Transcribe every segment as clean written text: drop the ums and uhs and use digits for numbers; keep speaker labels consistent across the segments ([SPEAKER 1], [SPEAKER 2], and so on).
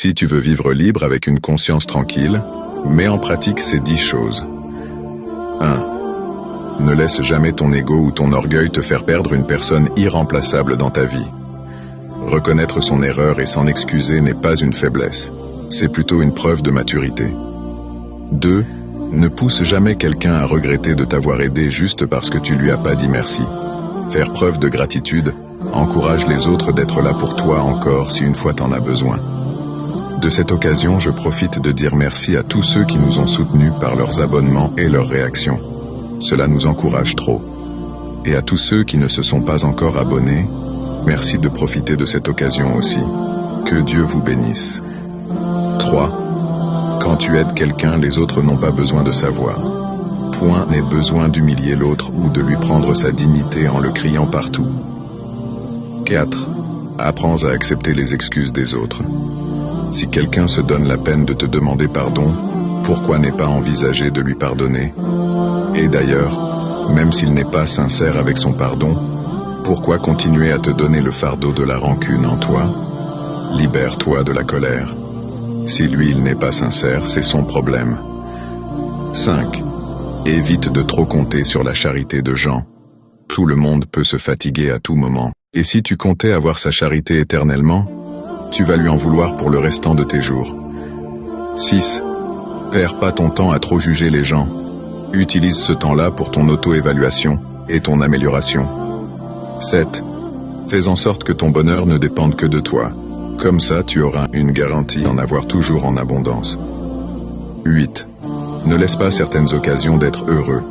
[SPEAKER 1] Si tu veux vivre libre avec une conscience tranquille, mets en pratique ces 10 choses. 1. Ne laisse jamais ton ego ou ton orgueil te faire perdre une personne irremplaçable dans ta vie. Reconnaître son erreur et s'en excuser n'est pas une faiblesse, c'est plutôt une preuve de maturité. 2. Ne pousse jamais quelqu'un à regretter de t'avoir aidé juste parce que tu lui as pas dit merci. Faire preuve de gratitude encourage les autres d'être là pour toi encore si une fois t'en as besoin. De cette occasion, je profite de dire merci à tous ceux qui nous ont soutenus par leurs abonnements et leurs réactions. Cela nous encourage trop. Et à tous ceux qui ne se sont pas encore abonnés, merci de profiter de cette occasion aussi. Que Dieu vous bénisse. 3. Quand tu aides quelqu'un, les autres n'ont pas besoin de savoir. Point n'est besoin d'humilier l'autre ou de lui prendre sa dignité en le criant partout. 4. Apprends à accepter les excuses des autres. Si quelqu'un se donne la peine de te demander pardon, pourquoi ne pas envisager de lui pardonner? Et d'ailleurs, même s'il n'est pas sincère avec son pardon, pourquoi continuer à te donner le fardeau de la rancune en toi? Libère-toi de la colère. Si lui, il n'est pas sincère, c'est son problème. 5. Évite de trop compter sur la charité de gens. Tout le monde peut se fatiguer à tout moment. Et si tu comptais avoir sa charité éternellement, tu vas lui en vouloir pour le restant de tes jours. 6. Perds pas ton temps à trop juger les gens. Utilise ce temps-là pour ton auto-évaluation et ton amélioration. 7. Fais en sorte que ton bonheur ne dépende que de toi. Comme ça, tu auras une garantie d'en avoir toujours en abondance. 8. Ne laisse pas certaines occasions d'être heureux.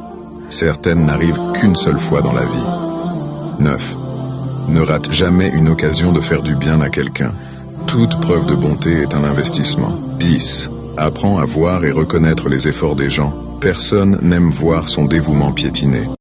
[SPEAKER 1] Certaines n'arrivent qu'une seule fois dans la vie. 9. Ne rate jamais une occasion de faire du bien à quelqu'un. Toute preuve de bonté est un investissement. 10. Apprends à voir et reconnaître les efforts des gens. Personne n'aime voir son dévouement piétiné.